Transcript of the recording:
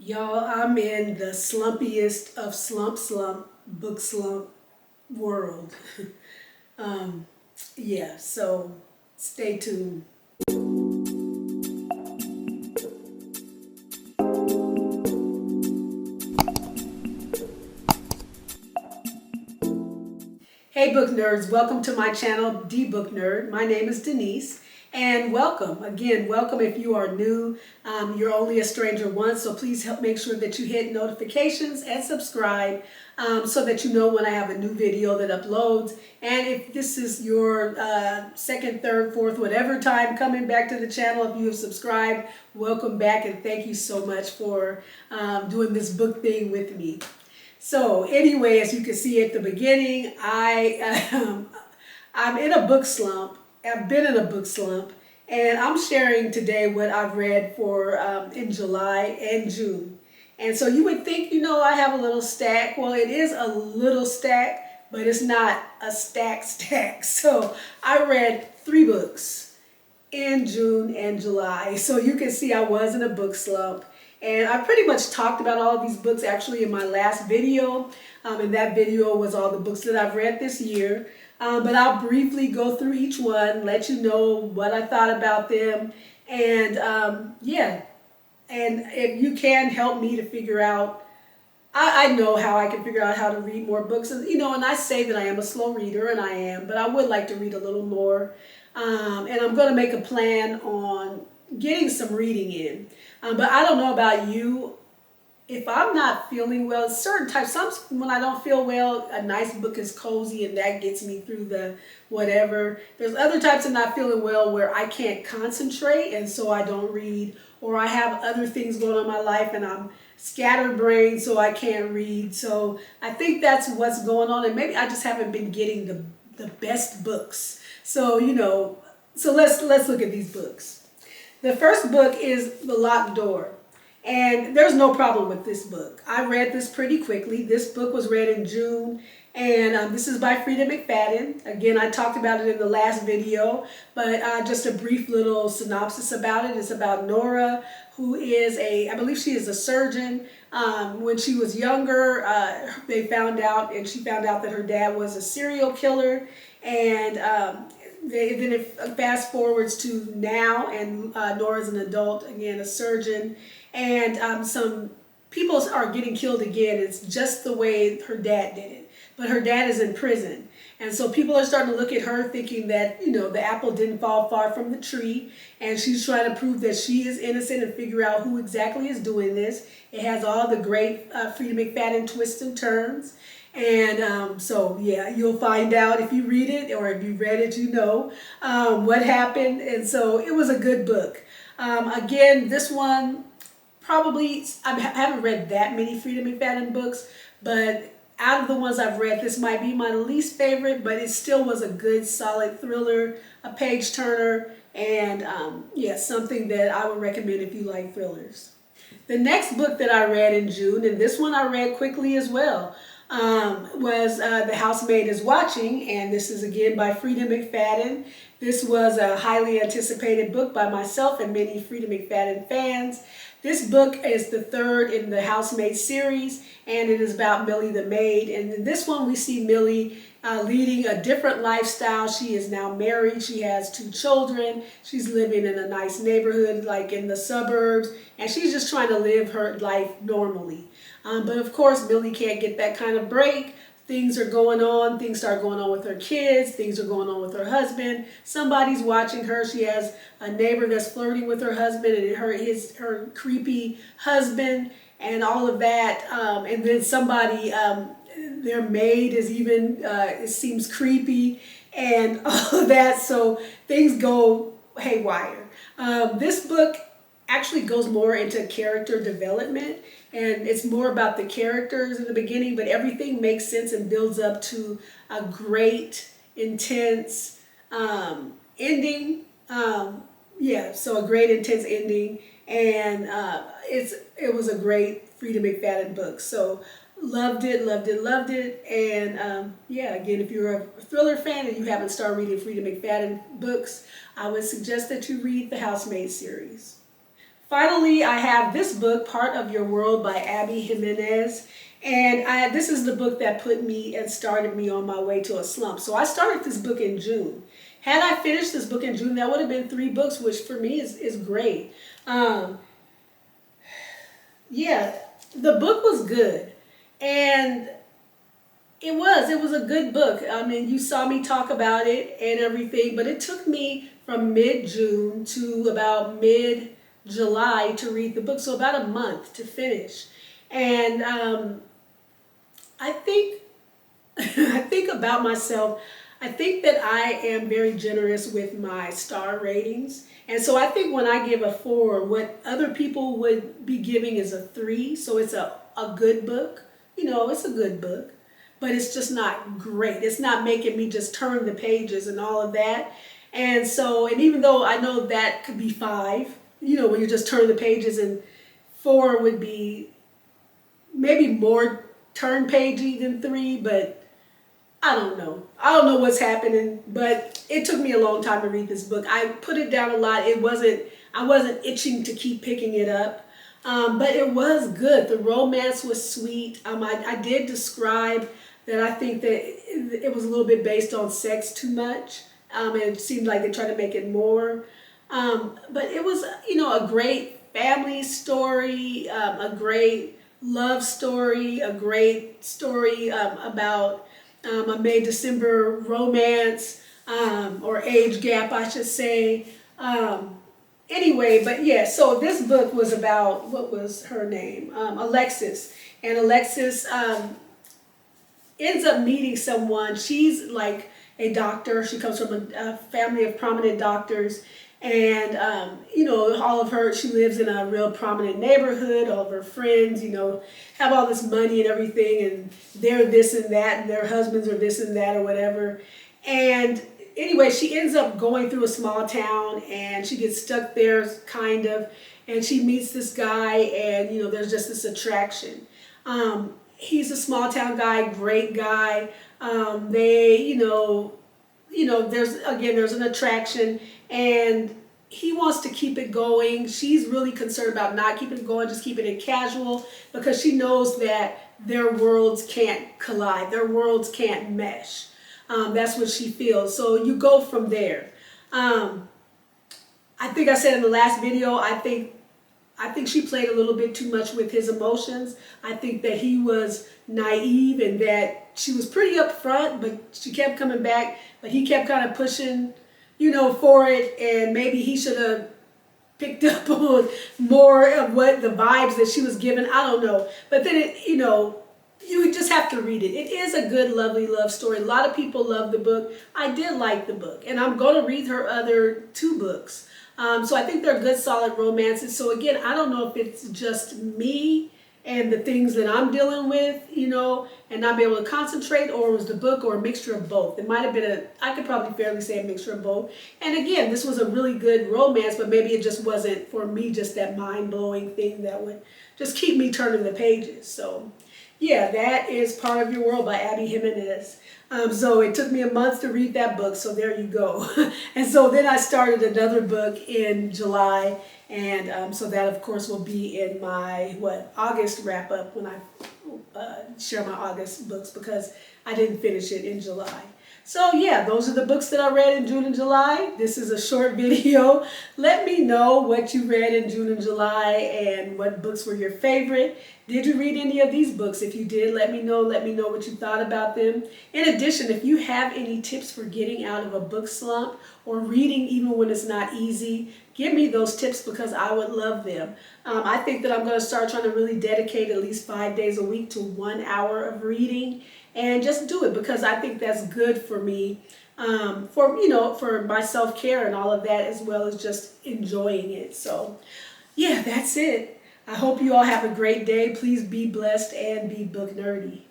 Y'all, I'm in the slumpiest of book slump world. um, yeah, so stay tuned. Hey book nerds, welcome to my channel, dbooknerd. My name is Denise, and welcome. Again, welcome if you are new. You're only a stranger once, so please help make sure that you hit notifications and subscribe so that you know when I have a new video that uploads. And if this is your second, third, fourth, whatever time coming back to the channel, if you have subscribed, welcome back and thank you so much for doing this book thing with me. So anyway, as you can see at the beginning, I'm in a book slump. I've been in a book slump, and I'm sharing today what I've read for in July and June. And so you would think, I have a little stack. Well, it is a little stack, but it's not a stack. So I read 3 books in June and July. So you can see I was in a book slump. And I pretty much talked about all of these books actually in my last video. And that video was all the books that I've read this year. But I'll briefly go through each one, let you know what I thought about them. And yeah, and if you can help me to figure out, I know how I can figure out how to read more books. And, and I say that I am a slow reader, and I am, but I would like to read a little more. And I'm going to make a plan on getting some reading in. But I don't know about you. If I'm not feeling well, certain types, when I don't feel well, a nice book is cozy and that gets me through the whatever. There's other types of not feeling well where I can't concentrate and so I don't read, or I have other things going on in my life and I'm scatterbrained so I can't read. So I think that's what's going on, and maybe I just haven't been getting the best books. So, so let's look at these books. The first book is The Locked Door. And there's no problem with this book. I read this pretty quickly. This book was read in June, and this is by Frida McFadden. Again, I talked about it in the last video, but just a brief little synopsis about it. It's about Nora, who is I believe she is a surgeon. When she was younger, she found out that her dad was a serial killer, and then it fast forwards to now, and Nora's an adult, again, a surgeon. And some people are getting killed again. It's just the way her dad did it. But her dad is in prison. And so people are starting to look at her thinking that, the apple didn't fall far from the tree. And she's trying to prove that she is innocent and figure out who exactly is doing this. It has all the great Frida McFadden twists and turns. And so, yeah, you'll find out if you read it, or if you read it, what happened. And so it was a good book. Again, this one, probably, I haven't read that many Frida McFadden books, but out of the ones I've read, this might be my least favorite, but it still was a good, solid thriller, a page turner, and yeah, something that I would recommend if you like thrillers. The next book that I read in June, and this one I read quickly as well, was The Housemaid is Watching, and this is again by Frida McFadden. This was a highly anticipated book by myself and many Frida McFadden fans. This book is the third in the Housemaid series, and it is about Millie the maid. And in this one, we see Millie leading a different lifestyle. She is now married. She has 2 children. She's living in a nice neighborhood, like in the suburbs, and she's just trying to live her life normally. But of course, Millie can't get that kind of break. Things are going on. Things start going on with her kids. Things are going on with her husband. Somebody's watching her. She has a neighbor that's flirting with her husband and her creepy husband and all of that. And then somebody, their maid is even, it seems creepy and all of that. So things go haywire. This book actually goes more into character development, and it's more about the characters in the beginning, but everything makes sense and builds up to a great, intense ending. Yeah, so a great, intense ending, and it was a great Frida McFadden book. So loved it. And yeah, again, if you're a thriller fan and you haven't started reading Frida McFadden books, I would suggest that you read the Housemaid series. finally, I have this book, Part of Your World by Abby Jimenez. And this is the book that put me and started me on my way to a slump. So I started this book in June. Had I finished this book in June, that would have been 3 books, which for me is great. Yeah, the book was good. And it was a good book. I mean, you saw me talk about it and everything, but it took me from mid-June to about mid-July to read the book, so about a month to finish. And I think I think about myself. I think that I am very generous with my star ratings. And so I think when I give a 4, what other people would be giving is a 3. So it's a good book. You know, it's a good book, but it's just not great. It's not making me just turn the pages and all of that. And so, and even though I know that could be 5, you know, when you just turn the pages, and 4 would be maybe more turn pagey than 3, but I don't know. I don't know what's happening, but it took me a long time to read this book. I put it down a lot. I wasn't itching to keep picking it up, but it was good. The romance was sweet. I did describe that I think that it was a little bit based on sex too much. It seemed like they tried to make it more. But it was, you know, a great family story, a great love story, a great story about a May-December romance, or age gap, I should say. Anyway, but yeah, so this book was about, what was her name? Alexis. And Alexis ends up meeting someone. She's like a doctor. She comes from a family of prominent doctors. And, you know, she lives in a real prominent neighborhood. All of her friends, you know, have all this money and everything, and they're this and that, and their husbands are this and that or whatever. And anyway, she ends up going through a small town, and she gets stuck there, kind of, and she meets this guy, and, you know, there's just this attraction. He's a small town guy, great guy. There's an attraction, and he wants to keep it going. She's really concerned about not keeping it going, just keeping it casual, because she knows that their worlds can't collide, their worlds can't mesh. That's what she feels. So you go from there. I think I said in the last video, I think she played a little bit too much with his emotions. I think that he was naive, and that she was pretty upfront, but she kept coming back, but he kept kind of pushing, you know, for it, and maybe he should have picked up on more of what the vibes that she was given. I don't know. But then, you would just have to read it. It is a good, lovely love story. A lot of people love the book. I did like the book, and I'm going to read her other 2 books. So I think they're good, solid romances. So again, I don't know if it's just me and the things that I'm dealing with, you know, and not be able to concentrate, or was the book, or a mixture of both. It might have been I could probably fairly say a mixture of both. And again, this was a really good romance, but maybe it just wasn't, for me, just that mind-blowing thing that would just keep me turning the pages. So yeah, that is Part of Your World by Abby Jimenez. So it took me a month to read that book, so there you go. And so then I started another book in July, and so that, of course, will be in my, August wrap-up, when I share my August books, because I didn't finish it in July. So yeah, those are the books that I read in June and July. This is a short video. Let me know what you read in June and July, and what books were your favorite. Did you read any of these books? If you did, let me know. Let me know what you thought about them. In addition, if you have any tips for getting out of a book slump, or reading even when it's not easy, give me those tips, because I would love them. I think that I'm going to start trying to really dedicate at least 5 days a week to 1 hour of reading, and just do it, because I think that's good for me, for my self-care and all of that, as well as just enjoying it. So yeah, that's it. I hope you all have a great day. Please be blessed and be book nerdy.